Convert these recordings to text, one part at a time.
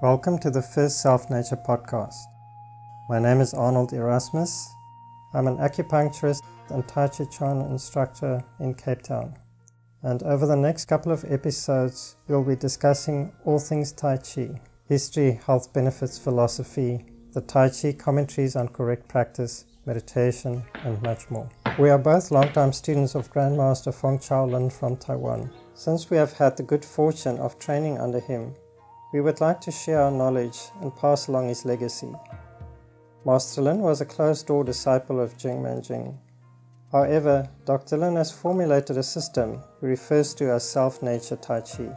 Welcome to the first Selfnature podcast. My name is Arnold Erasmus. I'm an acupuncturist and Tai Chi Chuan instructor in Cape Town. And over the next couple of episodes, we'll be discussing all things Tai Chi, history, health benefits, philosophy, the Tai Chi commentaries on correct practice, meditation, and much more. We are both longtime students of Grandmaster Feng Shaolin from Taiwan. Since we have had the good fortune of training under him, we would like to share our knowledge and pass along his legacy. Master Lin was a closed-door disciple of Ching. However, Dr. Lin has formulated a system he refers to as Selfnature Tai Chi.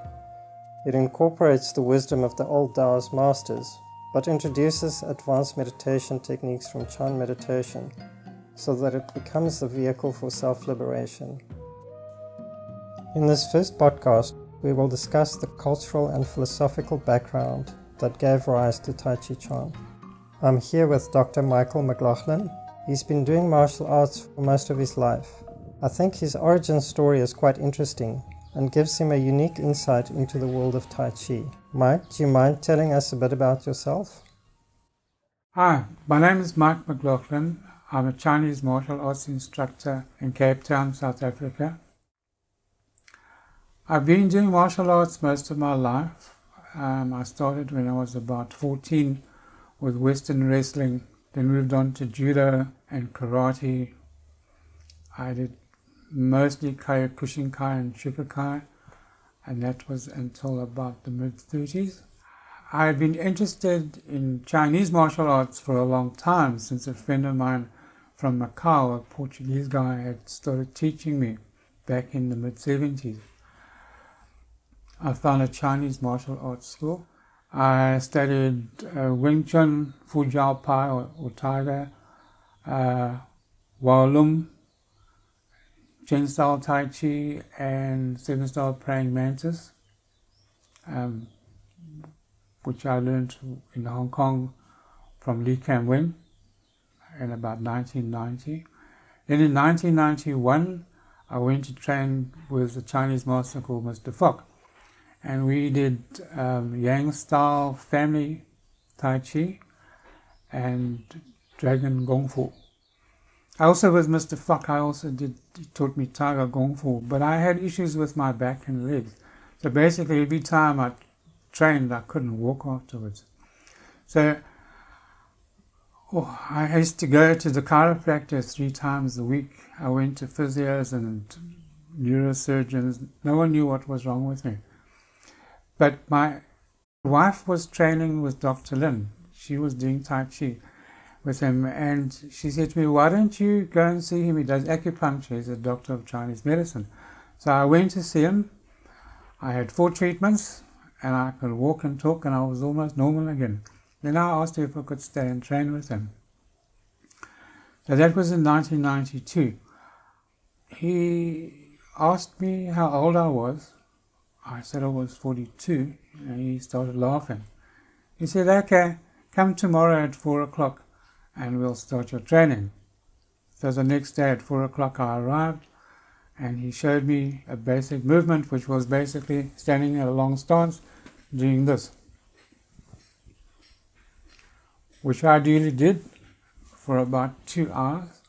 It incorporates the wisdom of the old Taoist masters, but introduces advanced meditation techniques from Chan meditation so that it becomes the vehicle for self-liberation. In this first podcast, we will discuss the cultural and philosophical background that gave rise to Tai Chi Chuan. I'm here with Dr. McLoughlin. He's been doing martial arts for most of his life. I think his origin story is quite interesting and gives him a unique insight into the world of Tai Chi. Mike, do you mind telling us a bit about yourself? Hi, my name is McLoughlin. I'm a Chinese martial arts instructor in Cape Town, South Africa. I've been doing martial arts most of my life. I started when I was about 14 with Western wrestling, then moved on to judo and karate. I did mostly Kyokushinkai and Shukukai, and that was until about the mid-30s. I had been interested in Chinese martial arts for a long time, since a friend of mine from Macau, a Portuguese guy, had started teaching me back in the mid-70s. I found a Chinese martial arts school. I studied Wing Chun, Fu Jiao Pai or Tiger, Walum, Cheng style Tai Chi, and Seven style Praying Mantis, which I learned in Hong Kong from Lee Kam Wing in about 1990. Then in 1991, I went to train with a Chinese master called Mr. Fock. And we did Yang-style family Tai Chi and Dragon Gong Fu. I also, with Mr. Fock, he taught me Tiger Gong Fu, but I had issues with my back and legs. So basically, every time I trained, I couldn't walk afterwards. So I used to go to the chiropractor 3 times a week. I went to physios and neurosurgeons. No one knew what was wrong with me. But my wife was training with Dr. Lin. She was doing Tai Chi with him, and she said to me, "Why don't you go and see him? He does acupuncture. He's a doctor of Chinese medicine." So I went to see him. I had 4 treatments, and I could walk and talk, and I was almost normal again. Then I asked her if I could stay and train with him. So that was in 1992. He asked me how old I was. I said I was 42, and he started laughing. He said, "Okay, come tomorrow at 4 o'clock and we'll start your training." So the next day at 4 o'clock I arrived, and he showed me a basic movement, which was basically standing at a long stance, doing this, which I duly did for about 2 hours.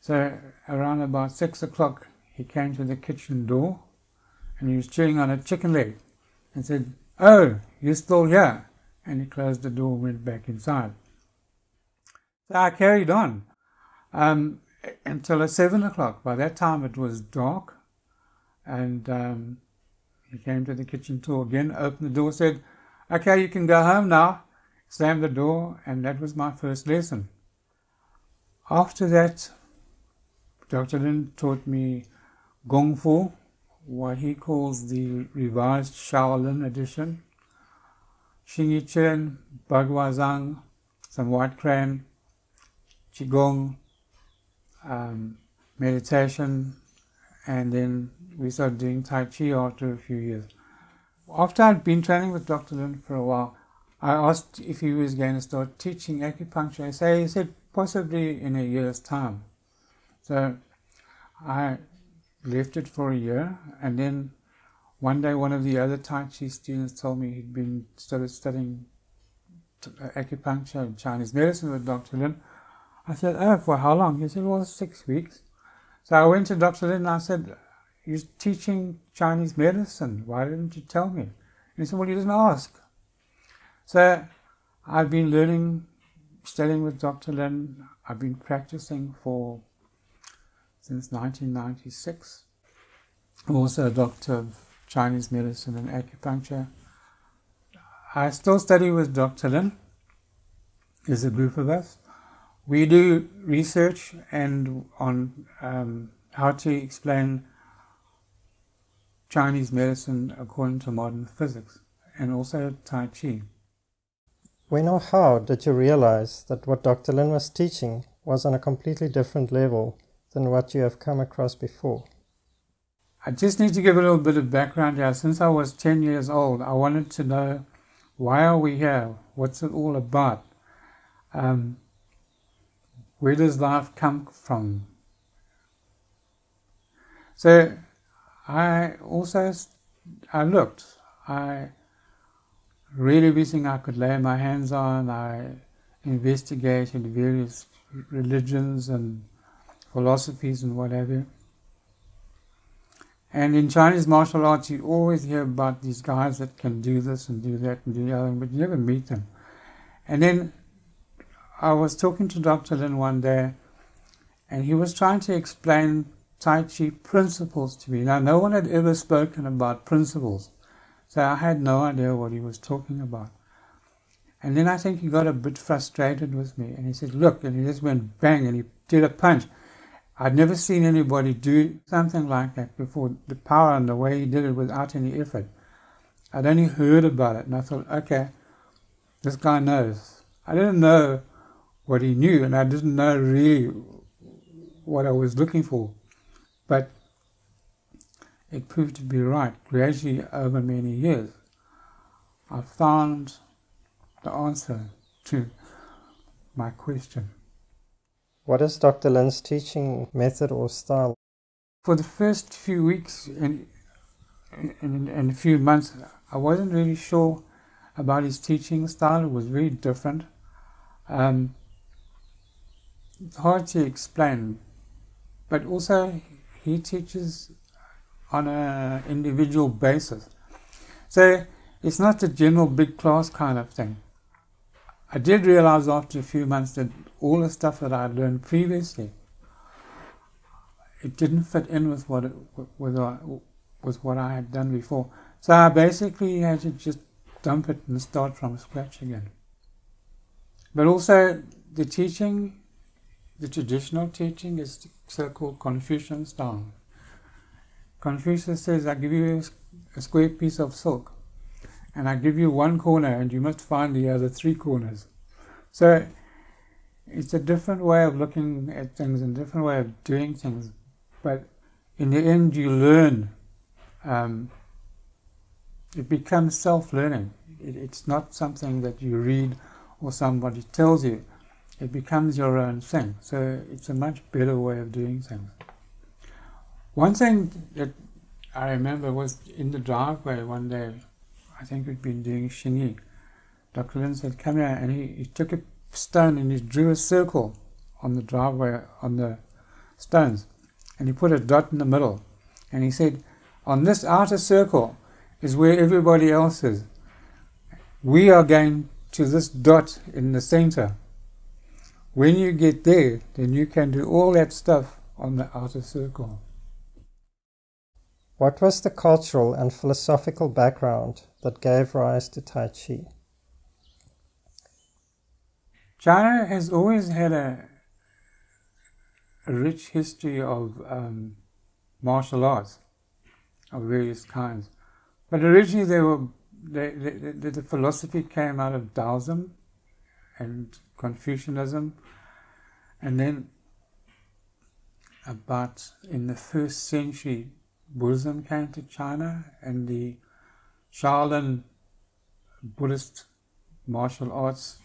So around about 6 o'clock he came to the kitchen door, and he was chewing on a chicken leg and said, "Oh, you're still here?" And he closed the door and went back inside. So I carried on until 7 o'clock. By that time it was dark, and he came to the kitchen door again, opened the door, said, "Okay, you can go home now," slammed the door, and that was my first lesson. After that, Dr. Lin taught me Gong Fu, what he calls the revised Shaolin edition, Xing, Bagua, some White Crane, Qigong, meditation, and then we started doing Tai Chi after a few years. After I'd been training with Dr. Lin for a while, I asked if he was going to start teaching acupuncture. He said possibly in a year's time. So I left it for a year, and then one day one of the other Tai Chi students told me he'd started studying acupuncture and Chinese medicine with Dr. Lin. I said, oh, for how long? He said, well, 6 weeks. So I went to Dr. Lin and I said, you're teaching Chinese medicine. Why didn't you tell me? And he said, well, you didn't ask. So I've been studying with Dr. Lin. I've been practicing since 1996. I'm also a doctor of Chinese medicine and acupuncture. I still study with Dr. Lin. There's a group of us. We do research on how to explain Chinese medicine according to modern physics, and also Tai Chi. When or how did you realize that what Dr. Lin was teaching was on a completely different level than what you have come across before? I just need to give a little bit of background here. Since I was 10 years old, I wanted to know, why are we here? What's it all about? Where does life come from? So I looked. I read everything I could lay my hands on. I investigated various religions and philosophies and what have you. And in Chinese martial arts, you always hear about these guys that can do this and do that and do the other, but you never meet them. And then I was talking to Dr. Lin one day, and he was trying to explain Tai Chi principles to me. Now, no one had ever spoken about principles, so I had no idea what he was talking about. And then I think he got a bit frustrated with me, and he said, look, and he just went bang, and he did a punch. I'd never seen anybody do something like that before, the power and the way he did it without any effort. I'd only heard about it, and I thought, okay, this guy knows. I didn't know what he knew, and I didn't know really what I was looking for. But it proved to be right. Gradually, over many years, I found the answer to my question. What is Dr. Lin's teaching method or style? For the first few weeks and a few months, I wasn't really sure about his teaching style. It was very different. It's hard to explain, but also he teaches on an individual basis. So it's not a general big class kind of thing. I did realize after a few months that all the stuff that I had learned previously, it didn't fit in with what I had done before. So I basically had to just dump it and start from scratch again. But also the teaching, the traditional teaching, is the so-called Confucian style. Confucius says, I give you a square piece of silk, and I give you one corner, and you must find the other 3 corners. So it's a different way of looking at things and a different way of doing things. But in the end, you learn. It becomes self-learning. It's not something that you read or somebody tells you. It becomes your own thing. So it's a much better way of doing things. One thing that I remember was in the driveway one day. I think we'd been doing Ching. Dr. Lin said, come here, and he took a stone and he drew a circle on the driveway, on the stones, and he put a dot in the middle, and he said, on this outer circle is where everybody else is. We are going to this dot in the center. When you get there, then you can do all that stuff on the outer circle. What was the cultural and philosophical background that gave rise to Tai Chi? China has always had a rich history of martial arts of various kinds. But originally the philosophy came out of Taoism and Confucianism, and then about in the 1st century Buddhism came to China, and the Shaolin Buddhist martial arts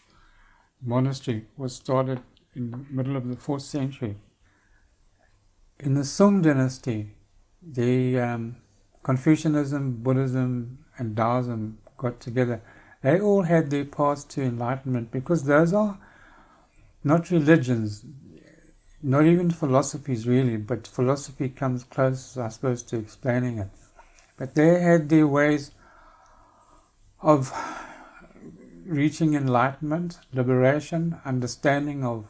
monastery was started in the middle of the 4th century. In the Song dynasty, the Confucianism, Buddhism, and Taoism got together. They all had their paths to enlightenment, because those are not religions, not even philosophies really, but philosophy comes close, I suppose, to explaining it. But they had their ways of reaching enlightenment, liberation, understanding of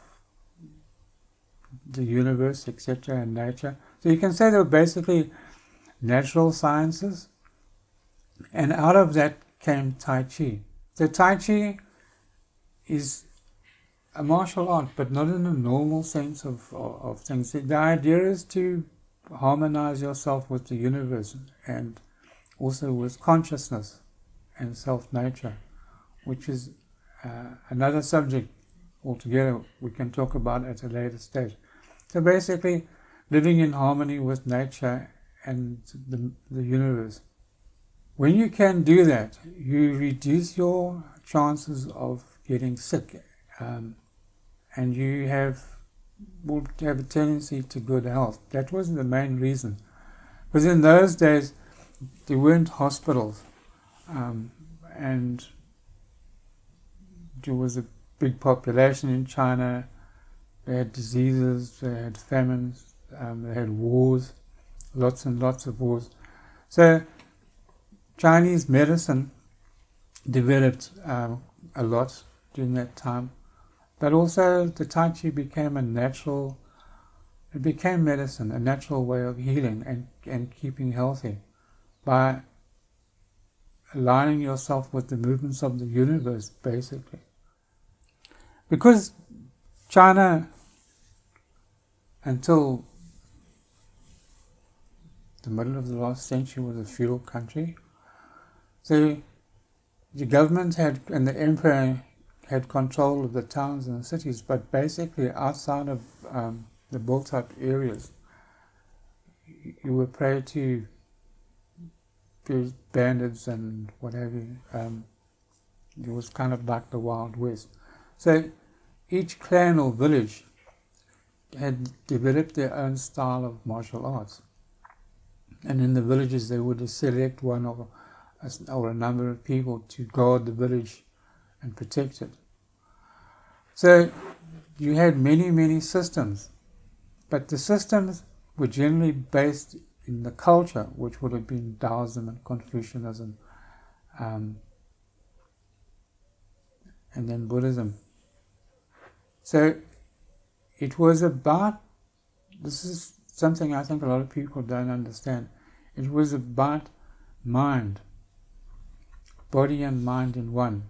the universe, etc., and nature. So you can say they were basically natural sciences, and out of that came Tai Chi. So Tai Chi is a martial art, but not in a normal sense of things. The idea is to harmonize yourself with the universe and also with consciousness and self-nature, which is another subject altogether we can talk about at a later stage. So basically, living in harmony with nature and the universe. When you can do that, you reduce your chances of getting sick, and you will have a tendency to good health. That was the main reason. Because in those days, there weren't hospitals, and there was a big population in China. They had diseases, they had famines, they had wars, lots and lots of wars. So Chinese medicine developed a lot during that time, but also the Tai Chi became it became medicine, a natural way of healing and keeping healthy by aligning yourself with the movements of the universe, basically. Because China, until the middle of the last century, was a feudal country, so the government and the emperor had control of the towns and the cities, but basically outside of the built-up areas, you were prey to bandits and what have you. It was kind of like the Wild West. So each clan or village had developed their own style of martial arts, and in the villages they would select one or a number of people to guard the village and protect it. So you had many, many systems, but the systems were generally based in the culture, which would have been Taoism and Confucianism, and then Buddhism. So it was about, this is something I think a lot of people don't understand, it was about mind, body and mind in one,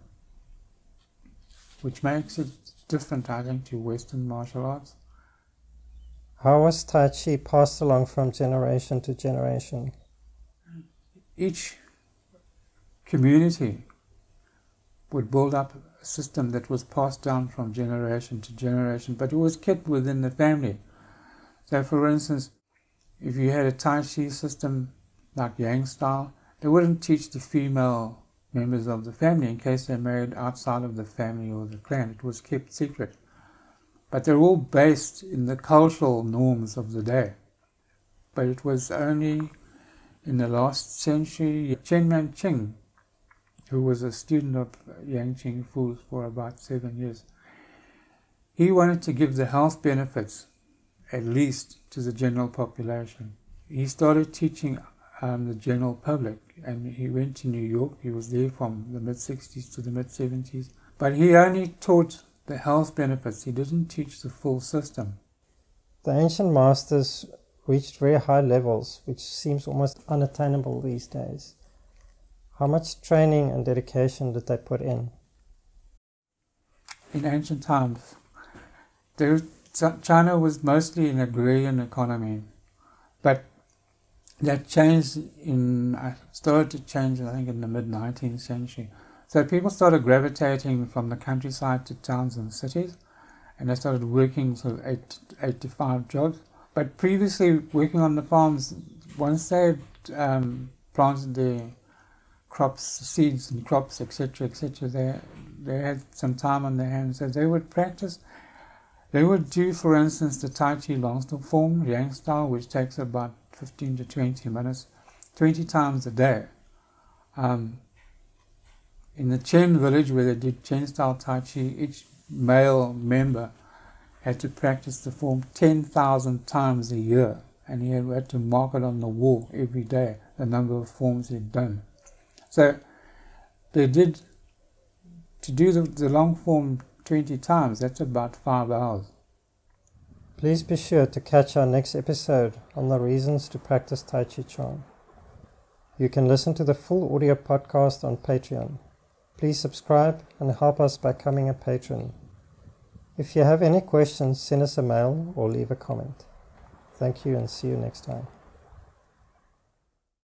which makes it different, I think, to Western martial arts. How was Tai Chi passed along from generation to generation? Each community would build up a system that was passed down from generation to generation, but it was kept within the family. So, for instance, if you had a Tai Chi system like Yang style, they wouldn't teach the female members of the family in case they married outside of the family or the clan. It was kept secret. But they're all based in the cultural norms of the day. But it was only in the last century, Cheng, who was a student of Yang Ching Fu for about 7 years, he wanted to give the health benefits at least to the general population. He started teaching the general public, and he went to New York. He was there from the mid-60s to the mid-70s. But he only taught the health benefits. He didn't teach the full system. The ancient masters reached very high levels, which seems almost unattainable these days. How much training and dedication did they put in? In ancient times, China was mostly an agrarian economy, but that changed started to change, I think, in the mid-19th century. So people started gravitating from the countryside to towns and cities, and they started working sort of 8 to 5 jobs. But previously, working on the farms, once they had planted their crops, seeds and crops, etc., they had some time on their hands, so they would practice. They would do, for instance, the Tai Chi long form, Yang style, which takes about 15 to 20 minutes 20 times a day. In the Cheng village where they did Cheng style Tai Chi, each male member had to practice the form 10,000 times a year, and he had to mark it on the wall every day, the number of forms he'd done. So they did, to do the long form 20 times, that's about 5 hours. Please be sure to catch our next episode on the reasons to practice Tai Chi Chuan. You can listen to the full audio podcast on Patreon. Please subscribe and help us by becoming a patron. If you have any questions, send us a mail or leave a comment. Thank you and see you next time.